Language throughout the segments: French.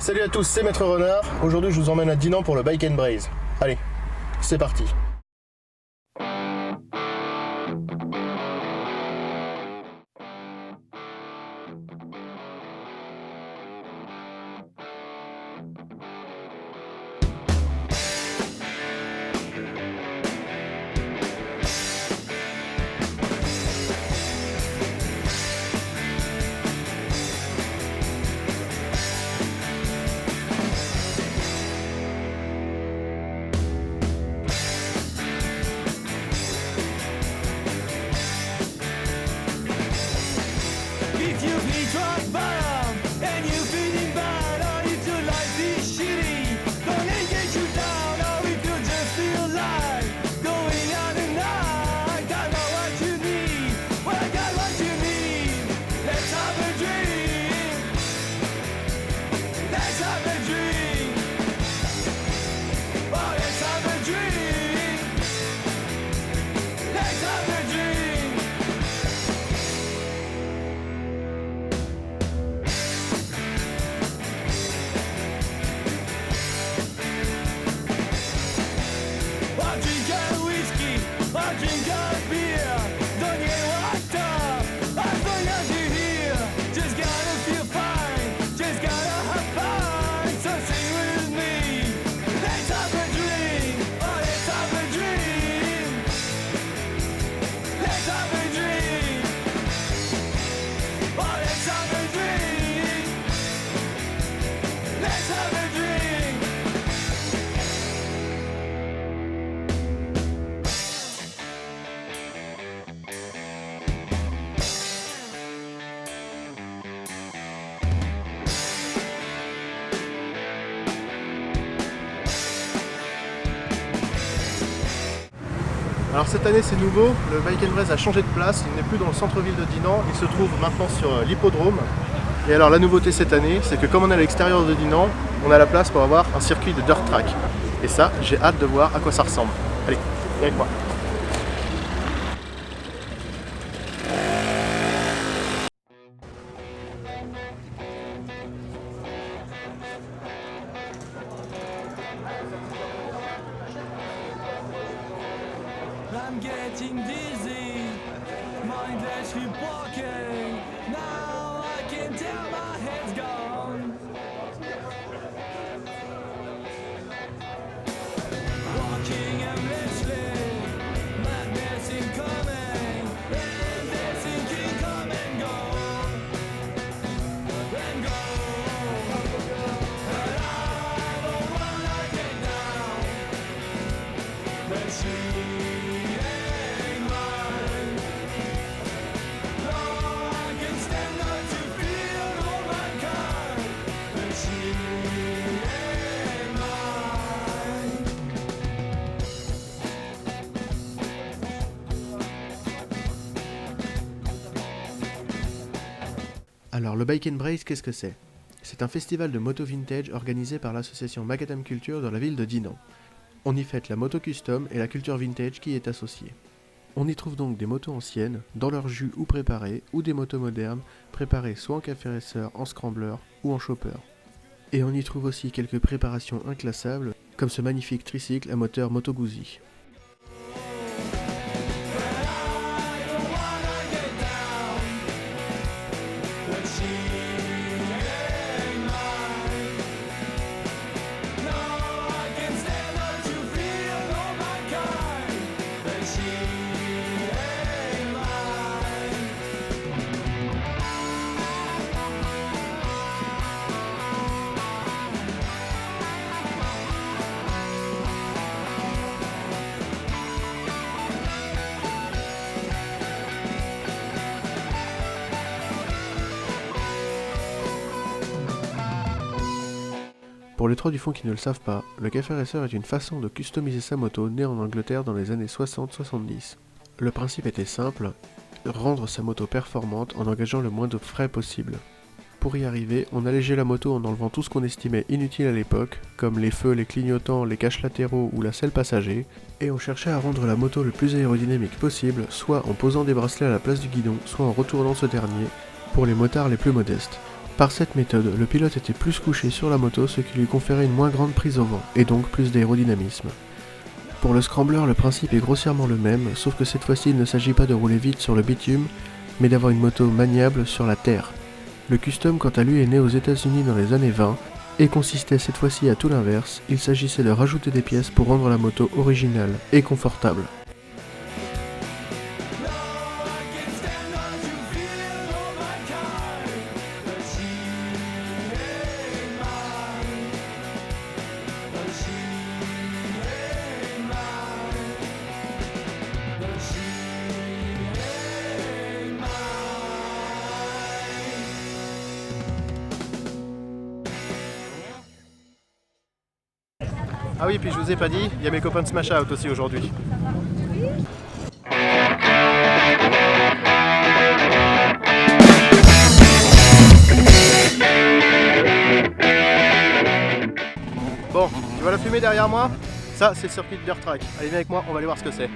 Salut à tous, c'est Maître Renard. Aujourd'hui, je vous emmène à Dinan pour le Bike and Braze. Allez, c'est parti. If you feel rock bottom and you feeling bad, or if your life is shitty, gonna get you down, or if you just feel like going out at night, I know what you need, well I got what you need. Let's have a drink. Let's have a drink. Oh, let's have a drink. Let's have a drink. I drink a whiskey, I drink a beer. Don't get whacked up, as long as you're here. Just gotta feel fine, just gotta have fun. So sing with me, let's have a drink. Oh, let's have a drink. Let's have a drink. Oh, let's have a drink. Let's have a drink. Alors cette année c'est nouveau, le Bike and Braze a changé de place, il n'est plus dans le centre-ville de Dinan, il se trouve maintenant sur l'hippodrome. Et alors la nouveauté cette année, c'est que comme on est à l'extérieur de Dinan, on a la place pour avoir un circuit de dirt track. Et ça, j'ai hâte de voir à quoi ça ressemble. Allez, viens avec moi. I'm getting dizzy, mindlessly walking. Now I can tell my head's gone. Walking aimlessly, madness incoming, endless thinking come and go, and go. And I don't wanna get down. Let's see. Alors le Bike and Braze, qu'est-ce que c'est? C'est un festival de moto vintage organisé par l'association Macadam Culture dans la ville de Dinan. On y fête la moto custom et la culture vintage qui y est associée. On y trouve donc des motos anciennes, dans leur jus ou préparées, ou des motos modernes, préparées soit en café racer, en scrambler ou en chopper. Et on y trouve aussi quelques préparations inclassables, comme ce magnifique tricycle à moteur Moto Guzzi. Pour les trois du fond qui ne le savent pas, le café racer est une façon de customiser sa moto née en Angleterre dans les années 60-70. Le principe était simple, rendre sa moto performante en engageant le moins de frais possible. Pour y arriver, on allégeait la moto en enlevant tout ce qu'on estimait inutile à l'époque, comme les feux, les clignotants, les caches latéraux ou la selle passager, et on cherchait à rendre la moto le plus aérodynamique possible, soit en posant des bracelets à la place du guidon, soit en retournant ce dernier, pour les motards les plus modestes. Par cette méthode, le pilote était plus couché sur la moto, ce qui lui conférait une moins grande prise au vent, et donc plus d'aérodynamisme. Pour le scrambler, le principe est grossièrement le même, sauf que cette fois-ci il ne s'agit pas de rouler vite sur le bitume, mais d'avoir une moto maniable sur la terre. Le custom quant à lui est né aux États-Unis dans les années 20, et consistait cette fois-ci à tout l'inverse, il s'agissait de rajouter des pièces pour rendre la moto originale et confortable. Ah oui, puis je vous ai pas dit, il y a mes copains de Smash Out aussi aujourd'hui. Bon, tu vois la fumée derrière moi? Ça, c'est le circuit de Dirt Track. Allez, viens avec moi, on va aller voir ce que c'est.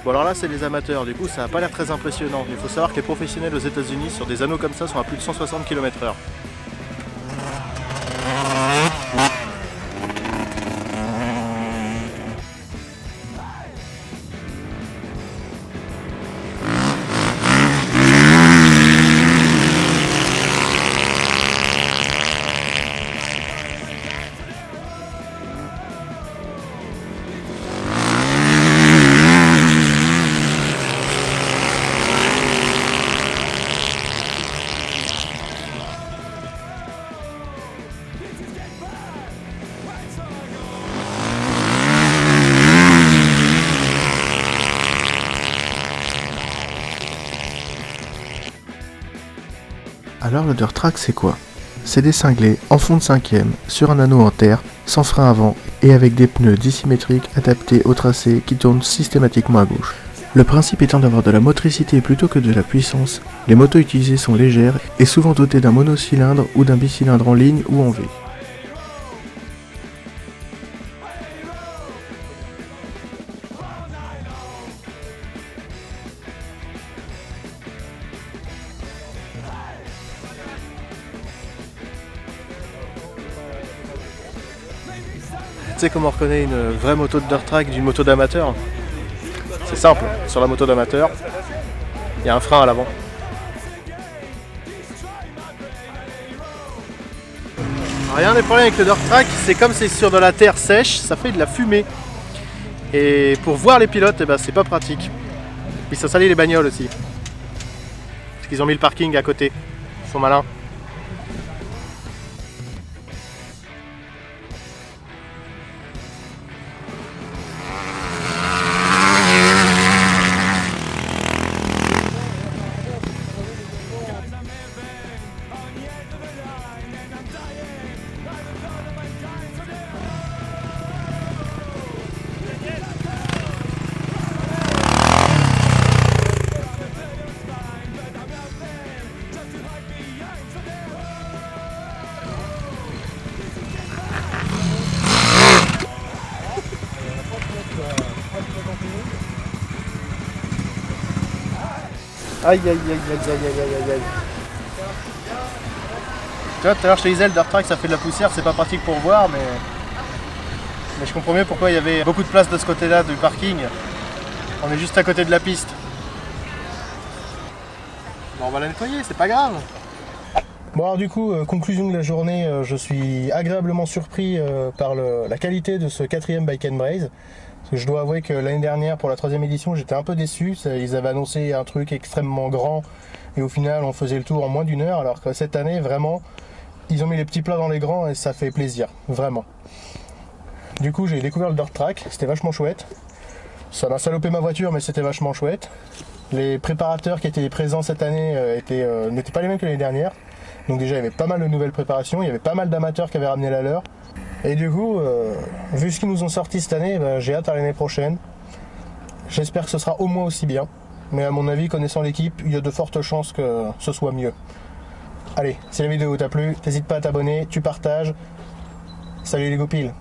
Bon alors là c'est les amateurs, du coup ça n'a pas l'air très impressionnant. Il faut savoir que les professionnels aux États-Unis sur des anneaux comme ça sont à plus de 160 km/h. Alors le dirt track c'est quoi? C'est des cinglés en fond de 5ème, sur un anneau en terre, sans frein avant et avec des pneus dissymétriques adaptés au tracé qui tournent systématiquement à gauche. Le principe étant d'avoir de la motricité plutôt que de la puissance, les motos utilisées sont légères et souvent dotées d'un monocylindre ou d'un bicylindre en ligne ou en V. Tu sais comment on reconnaît une vraie moto de dirt track d'une moto d'amateur? C'est simple, sur la moto d'amateur, il y a un frein à l'avant. Rien n'est pour rien avec le dirt track, c'est comme c'est sur de la terre sèche, ça fait de la fumée. Et pour voir les pilotes, eh ben, c'est pas pratique. Puis ça salit les bagnoles aussi. Parce qu'ils ont mis le parking à côté, ils sont malins. Aïe aïe aïe aïe aïe aïe aïe aïe. Tu vois, tout à l'heure je te disais, le dirt track ça fait de la poussière, c'est pas pratique pour voir, mais je comprends mieux pourquoi il y avait beaucoup de place de ce côté-là du parking. On est juste à côté de la piste. Bon, on va la nettoyer, c'est pas grave. Bon alors du coup, conclusion de la journée, je suis agréablement surpris par la qualité de ce 4ème Bike & Braze. Parce que je dois avouer que l'année dernière, pour la 3e édition, j'étais un peu déçu. Ils avaient annoncé un truc extrêmement grand et au final, on faisait le tour en moins d'1 heure. Alors que cette année, vraiment, ils ont mis les petits plats dans les grands et ça fait plaisir, vraiment. Du coup, j'ai découvert le dirt track, c'était vachement chouette. Ça m'a salopé ma voiture, mais c'était vachement chouette. Les préparateurs qui étaient présents cette année n'étaient pas les mêmes que l'année dernière. Donc déjà, il y avait pas mal de nouvelles préparations, il y avait pas mal d'amateurs qui avaient ramené la leur. Et du coup, vu ce qu'ils nous ont sorti cette année, j'ai hâte à l'année prochaine. J'espère que ce sera au moins aussi bien. Mais à mon avis, connaissant l'équipe, il y a de fortes chances que ce soit mieux. Allez, si la vidéo t'a plu, n'hésite pas à t'abonner, tu partages. Salut les goupilles.